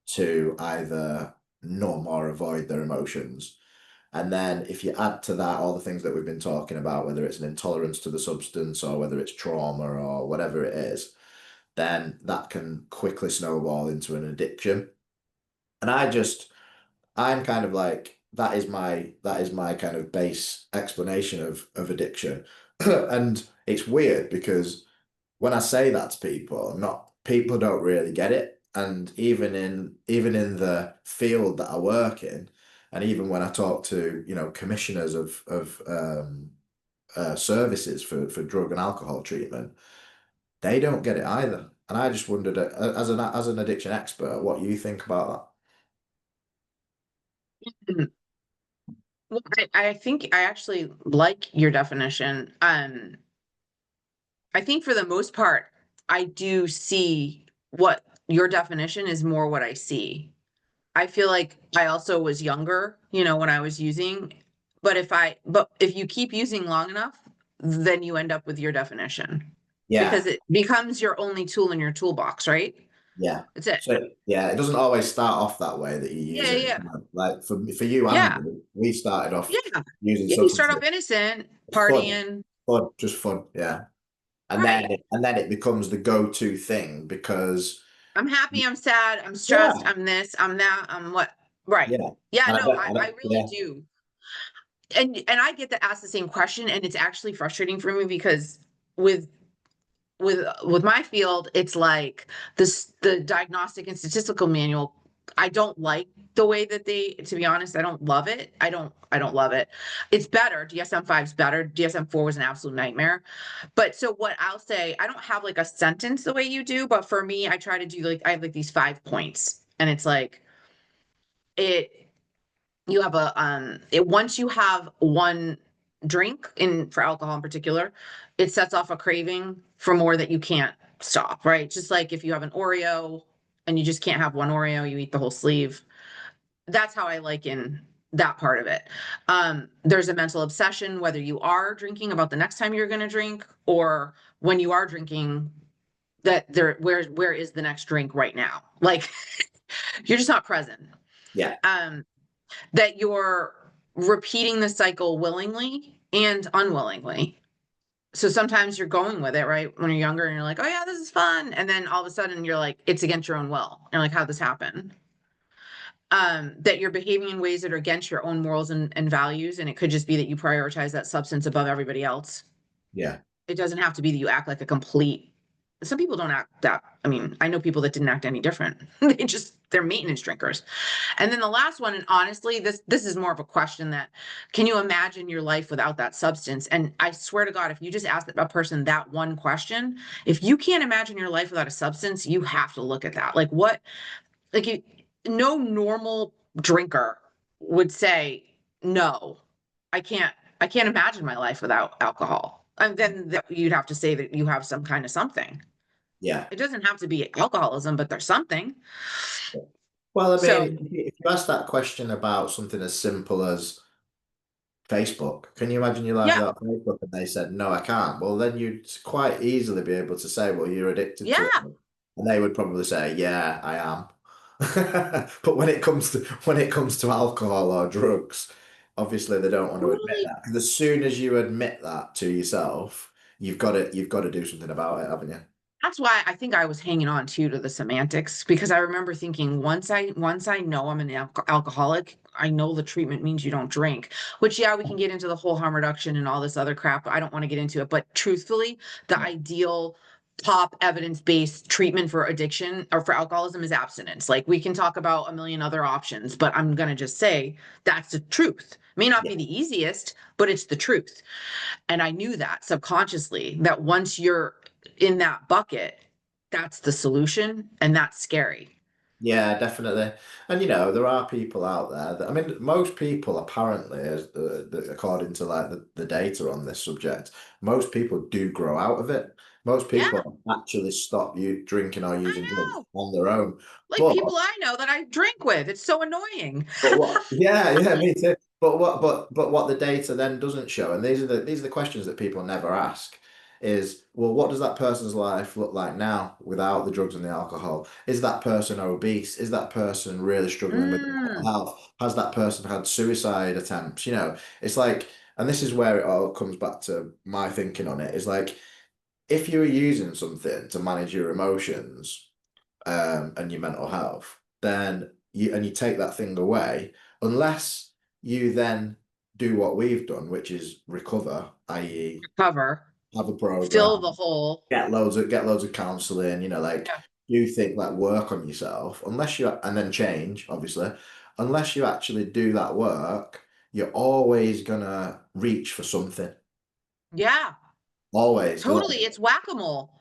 to either numb or avoid their emotions. And then if you add to that all the things that we've been talking about, whether it's an intolerance to the substance or whether it's trauma or whatever it is, then that can quickly snowball into an addiction. And I'm kind of like that is my kind of base explanation of addiction. And it's weird because when I say that to people, not people don't really get it. And even in the field that I work in, and even when I talk to, commissioners of services for drug and alcohol treatment, they don't get it either. And I just wondered, as an addiction expert, what you think about Well, I think I actually like your definition. I think for the most part, I do see what your definition is more what I see. I feel like I also was younger, when I was using, but if you keep using long enough, then you end up with your definition Yeah, because it becomes your only tool in your toolbox, right? yeah. That's it. So yeah, it doesn't always start off that way that you're Yeah, using it. yeah, Like for you and yeah, me, we started off yeah. using Yeah, you start substances. off innocent, Fun, partying, fun, just fun. Yeah. right? And then it becomes the go-to thing because I'm happy, I'm sad, I'm stressed, yeah, I'm this, I'm that, I'm what. Right. yeah. Yeah, And no, I really yeah, do. And I get to ask the same question, and it's actually frustrating for me because with with my field, it's like the diagnostic and statistical manual. I don't like the way that to be honest, I don't love it. I don't love it. It's better. DSM-5 is better. DSM-4 was an absolute nightmare. But so what I'll say, I don't have like a sentence the way you do, but for me, I try to do like I have like these 5 points. And it's like it you have once you have one drink in for alcohol in particular, it sets off a craving for more that you can't stop, right? Just like if you have an Oreo and you just can't have one Oreo, you eat the whole sleeve. That's how I liken that part of it. There's a mental obsession whether you are drinking about the next time you're going to drink, or when you are drinking, that where is the next drink right now? Like you're just not present. yeah, um that you're repeating the cycle willingly and unwillingly. So sometimes you're going with it, right? When you're younger and you're like, oh yeah, this is fun. And then all of a sudden you're like, it's against your own will. You're like, how'd this happen? That you're behaving in ways that are against your own morals and values. And it could just be that you prioritize that substance above everybody else. yeah, It doesn't have to be that you act like a complete. Some people don't act that. I mean, I know people that didn't act any different. They're maintenance drinkers. And then the last one, and honestly, this is more of a question that can you imagine your life without that substance? And I swear to God, if you just ask a person that one question, if you can't imagine your life without a substance, you have to look at that. Like what, like you, no normal drinker would say, no, I can't, I can't imagine my life without alcohol. And then you'd have to say that you have some kind of something. yeah. It doesn't have to be alcoholism, but there's something. Well, I mean, So if you ask that question about something as simple as Facebook, can you imagine your life yeah, without Facebook? And they said, no, I can't. Well, then you'd quite easily be able to say, well, you're addicted to it. yeah, And they would probably say, yeah, I am. But when it comes to alcohol or drugs, obviously they don't want to admit totally. that. Because as soon as you admit that to yourself, you've got to do something about it, haven't you? That's why I think I was hanging on too to the semantics because I remember thinking once I know I'm an alcoholic, I know the treatment means you don't drink. Which yeah, we can get into the whole harm reduction and all this other crap. I don't want to get into it, but truthfully, the ideal top evidence-based treatment for addiction or for alcoholism is abstinence. Like we can talk about a million other options, but I'm going to just say that's the truth. May not Yeah. be the easiest, but it's the truth. And I knew that subconsciously that once you're in that bucket, that's the solution. And that's scary. Yeah, definitely. And there are people out there that, I mean, most people apparently, according to like the data on this subject, most people do grow out of it. Most Yeah, people actually stop you drinking or I using drugs know. on their own. Like But people I know that I drink with. It's so annoying. what? Yeah, yeah, me too. But what the data then doesn't show, and these are the questions that people never ask, is well, what does that person's life look like now without the drugs and the alcohol? Is that person obese? Is that person really struggling with their mental Mm, health? Has that person had suicide attempts? It's like, and this is where it all comes back to my thinking on it, is like if you were using something to manage your emotions and your mental health, then you take that thing away, unless you then do what we've done, which is recover, i.e., cover, have a fill the program, hole. get loads of counseling, like Yeah. do think like work on yourself, and then change, obviously, unless you actually do that work, you're always gonna reach for something. Yeah, Always. You're totally. like, It's whack-a-mole.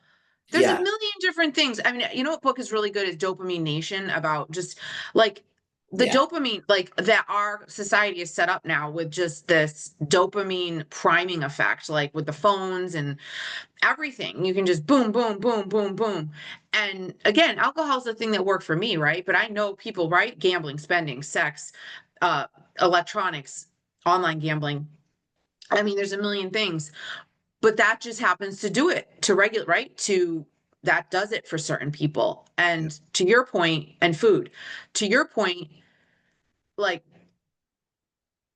There's a yeah, million different things. I mean, you know what book is really good is Dopamine Nation about just like the Yeah. dopamine, like that our society is set up now with just this dopamine priming effect, like with the phones and everything. You can just boom, boom, boom, boom, boom. And again, alcohol's the thing that worked for me, right? But I know people, right? Gambling, spending, sex, uh, electronics, online gambling. I mean, there's a million things, but that just happens to do it to regulate, right? To that does it for certain people. Yeah. And to your point, and food, to your point, like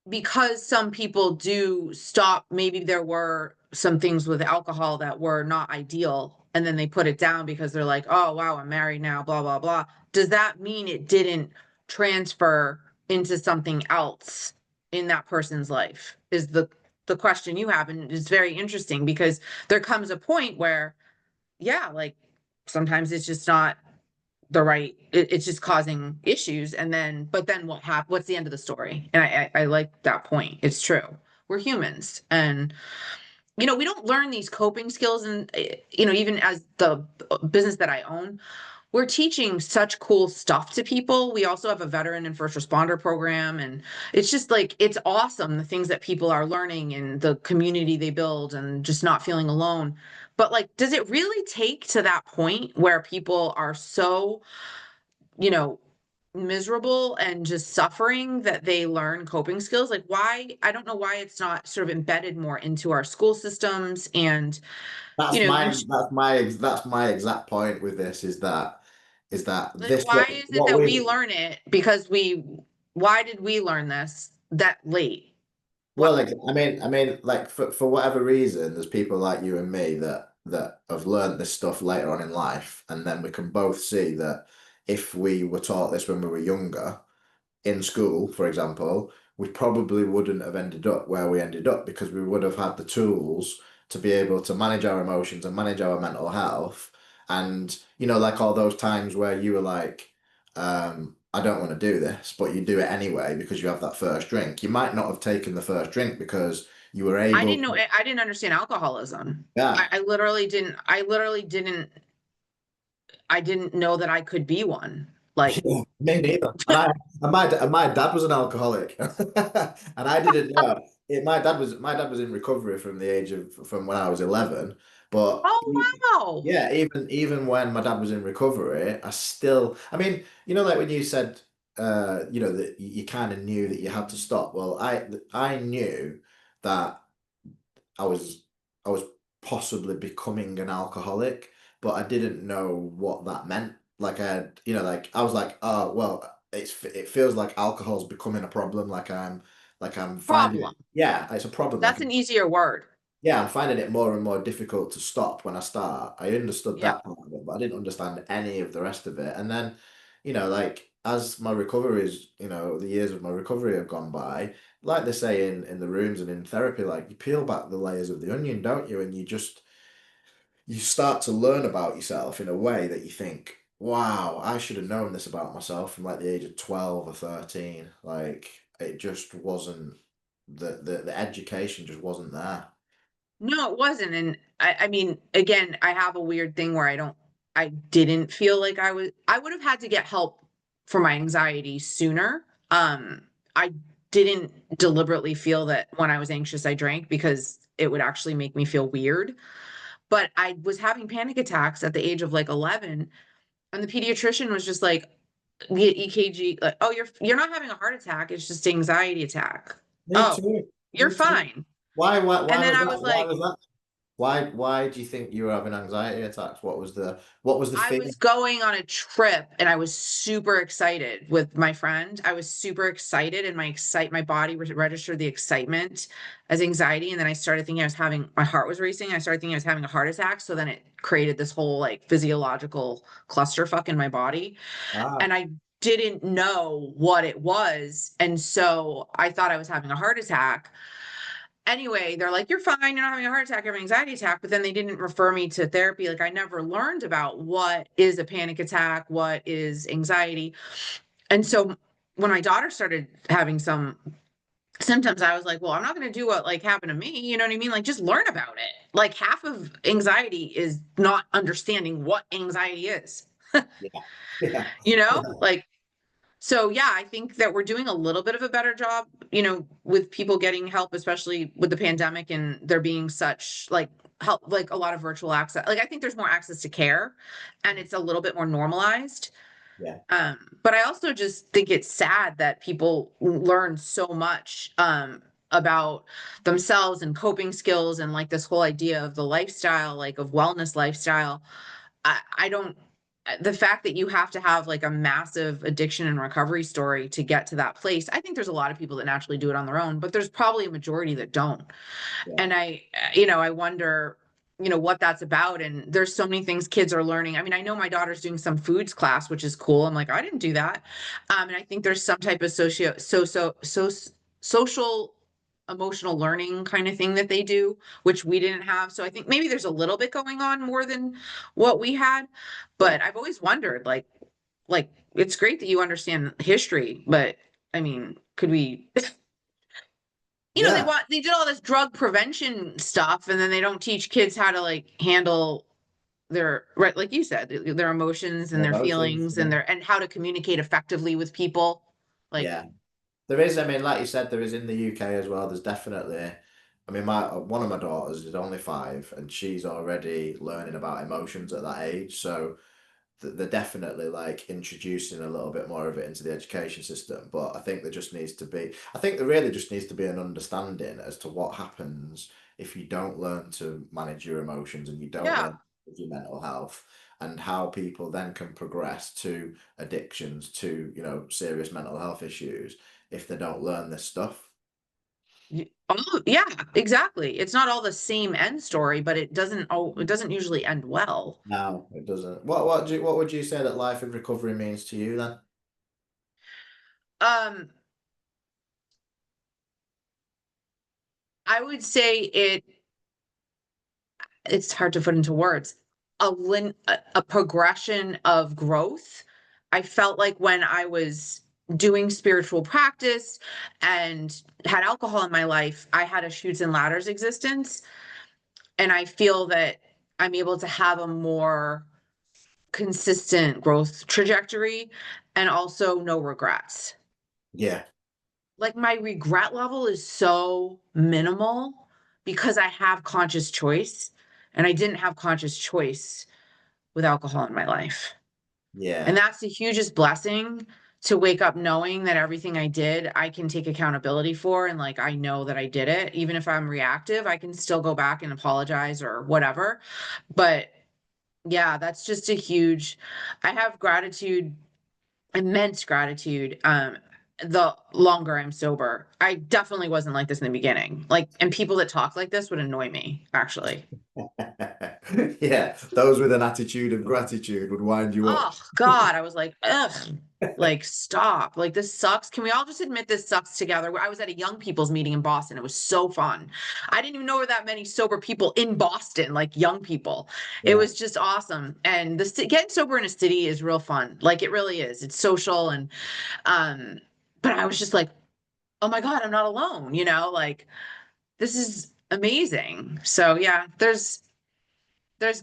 because some people do stop, maybe there were some things with alcohol that were not ideal, and then they put it down because they're like, oh, wow, I'm married now, blah, blah, blah. Does that mean it didn't transfer into something else in that person's life? Is the question you have. And it's very interesting because there comes a point where, yeah, like sometimes it's just not the right it's just causing issues, and then but then what's the end of the story? And I like that point. It's true, we're humans, and we don't learn these coping skills, and even as the business that I own, we're teaching such cool stuff to people. We also have a veteran and first responder program, and it's just like it's awesome the things that people are learning and the community they build and just not feeling alone. But like, does it really take to that point where people are so you know, miserable and just suffering that they learn coping skills? Like, why? I don't know why it's not sort of embedded more into our school systems. And, That's you, my that's my exact point with this is that like, this why is it what that we we learn it? Because why did we learn this that late? well, What? like, I mean, like for whatever reason, there's people like you and me that have learned this stuff later on in life, and then we can both see that if we were taught this when we were younger, in school, for example, we probably wouldn't have ended up where we ended up because we would have had the tools to be able to manage our emotions and manage our mental health. And, like all those times where you were like, I don't want to do this, but you do it anyway because you have that first drink. You might not have taken the first drink because you were I able didn't know. to, I didn't understand alcoholism. yeah. I literally didn't. I literally didn't. I didn't know that I could be one. Like, Yeah, me neither. And my dad was an alcoholic, and I didn't know it. My dad was in recovery from when I was 11. But oh wow. yeah, even when my dad was in recovery, I mean, like when you said, that you kind of knew that you had to stop. Well, I knew that I was I was possibly becoming an alcoholic, but I didn't know what that meant. Like like I was like, oh well, it feels like alcohol's becoming a problem. Like I'm finding Problem. it. Yeah, it's a problem. That's an easier word. Yeah, I'm finding it more and more difficult to stop when I start. I understood Yeah. that part of it, but I didn't understand any of the rest of it. And then, like as my recoveries, the years of my recovery have gone by, like they say in the rooms and in therapy, like you peel back the layers of the onion, don't you? And you start to learn about yourself in a way that you think, wow, I should have known this about myself from like the age of 12 or 13. Like it just wasn't the education just wasn't there. No, it wasn't. And I mean, again, I have a weird thing where I didn't feel like I would have had to get help for my anxiety sooner. I didn't deliberately feel that when I was anxious, I drank because it would actually make me feel weird. But I was having panic attacks at the age of like 11, and the pediatrician was just like, the EKG, like, oh, you're not having a heart attack, it's just anxiety attack. Me Oh, too. you're Me too. fine. Why And then was I that? was Why like, was that? Why do you think you were having anxiety attacks? What was the I fear? was going on a trip and I was super excited with my friend. I was super excited, and my body registered the excitement as anxiety. And then I started thinking my heart was racing. I started thinking I was having a heart attack. So then it created this whole like physiological clusterfuck in my body. Ah, And I didn't know what it was. And so I thought I was having a heart attack. Anyway, they're like, you're fine. You're not having a heart attack, you're having an anxiety attack. But then they didn't refer me to therapy. Like, I never learned about what is a panic attack, what is anxiety. And so when my daughter started having some symptoms, I was like, well, I'm not going to do what like happened to me. You know what I mean? Like, just learn about it. Like, half of anxiety is not understanding what anxiety is, yeah, yeah, you know? yeah. Like, So yeah, I think that we're doing a little bit of a better job, with people getting help, especially with the pandemic and there being such like help, like a lot of virtual access. Like I think there's more access to care and it's a little bit more normalized. Yeah. But I also just think it's sad that people learn so much about themselves and coping skills and like this whole idea of the lifestyle, like of wellness lifestyle. I don't, the fact that you have to have like a massive addiction and recovery story to get to that place. I think there's a lot of people that naturally do it on their own, but there's probably a majority that don't. Yeah. And I wonder, what that's about. And there's so many things kids are learning. I mean, I know my daughter's doing some foods class, which is cool. I'm like, I didn't do that. And I think there's some type of social emotional learning kind of thing that they do, which we didn't have. So I think maybe there's a little bit going on more than what we had. Yeah. But I've always wondered, like it's great that you understand history, but I mean, could we Yeah. they did all this drug prevention stuff and then they don't teach kids how to like handle their, right, like you said, their emotions and their Emotions. feelings Yeah. and how to communicate effectively with people. Like, Yeah. There is, I mean, like you said, there is in the UK as well. There's definitely, I mean, my one of my daughters is only 5, and she's already learning about emotions at that age. So they're definitely like introducing a little bit more of it into the education system. But I think there just needs to be, I think there really just needs to be an understanding as to what happens if you don't learn to manage your emotions and you don't yeah, learn your mental health, and how people then can progress to addictions, to, serious mental health issues if they don't learn this stuff. oh, yeah, exactly. It's not all the same end story, but it doesn't usually end well. No, it doesn't. What would you say that life in recovery means to you then? Um, I would say it's hard to put into words. A progression of growth. I felt like when I was doing spiritual practice and had alcohol in my life, I had a chutes and ladders existence. And I feel that I'm able to have a more consistent growth trajectory and also no regrets. Yeah, Like my regret level is so minimal because I have conscious choice and I didn't have conscious choice with alcohol in my life. And yeah, that's the hugest blessing to wake up knowing that everything I did, I can take accountability for. And like, I know that I did it. Even if I'm reactive, I can still go back and apologize or whatever. But yeah, that's just a huge, I have gratitude, immense gratitude. The longer I'm sober, I definitely wasn't like this in the beginning. Like, and people that talk like this would annoy me, actually. yeah. Those with an attitude of gratitude would wind you up. Oh God, I was like, ugh, like stop. Like this sucks. Can we all just admit this sucks together? I was at a young people's meeting in Boston. It was so fun. I didn't even know there were that many sober people in Boston, like young people. It Yeah, was just awesome. And getting sober in a city is real fun. Like it really is. It's social and um, but I was just like, oh my God, I'm not alone, like this is amazing. So yeah, there's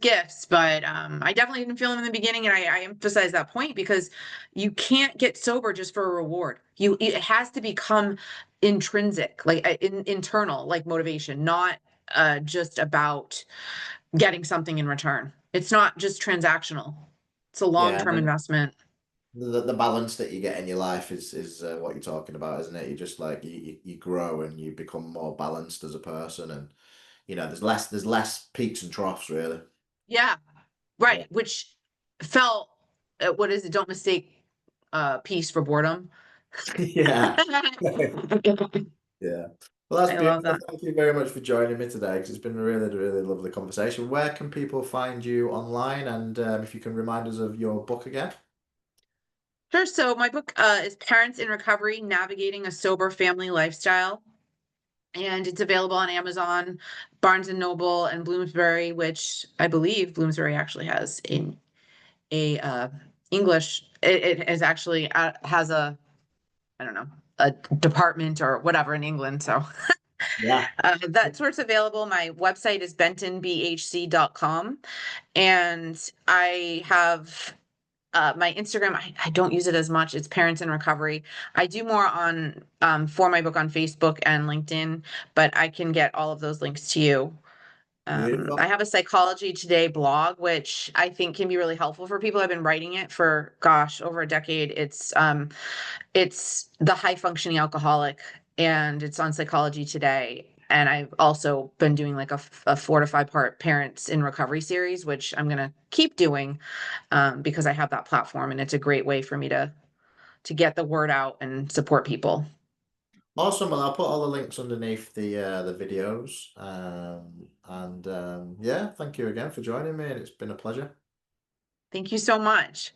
gifts, but I definitely didn't feel them in the beginning, and I emphasize that point because you can't get sober just for a reward. It has to become intrinsic, like internal, like motivation, not just about getting something in return. It's not just transactional. It's a yeah. long-term investment. The balance that you get in your life is what you're talking about, isn't it? You just like you grow and you become more balanced as a person, and there's less peaks and troughs really. Yeah, Yeah. right. Which felt, what is it? Don't mistake peace for boredom. Yeah. Yeah. Well, that's I love beautiful. that. Thank you very much for joining me today because it's been a really, really lovely conversation. Where can people find you online? And if you can remind us of your book again. Sure. So my book is Parents in Recovery: Navigating a Sober Family Lifestyle, and it's available on Amazon, Barnes and Noble, and Bloomsbury, which I believe Bloomsbury actually has in a English. It is actually has a, I don't know, a department or whatever in England. So Yeah. that's where it's available. My website is bentonbhc.com, and I have my Instagram, I don't use it as much. It's Parents in Recovery. I do more on for my book on Facebook and LinkedIn, but I can get all of those links to you. I Beautiful. have a Psychology Today blog, which I think can be really helpful for people. I've been writing it for, gosh, over a decade. It's the high functioning alcoholic, and it's on Psychology Today. And I've also been doing like a 4 to 5 part Parents in Recovery series, which I'm gonna keep doing because I have that platform, and it's a great way for me to get the word out and support people. Awesome. Well, I'll put all the links underneath the videos. And yeah, thank you again for joining me, and it's been a pleasure. Thank you so much.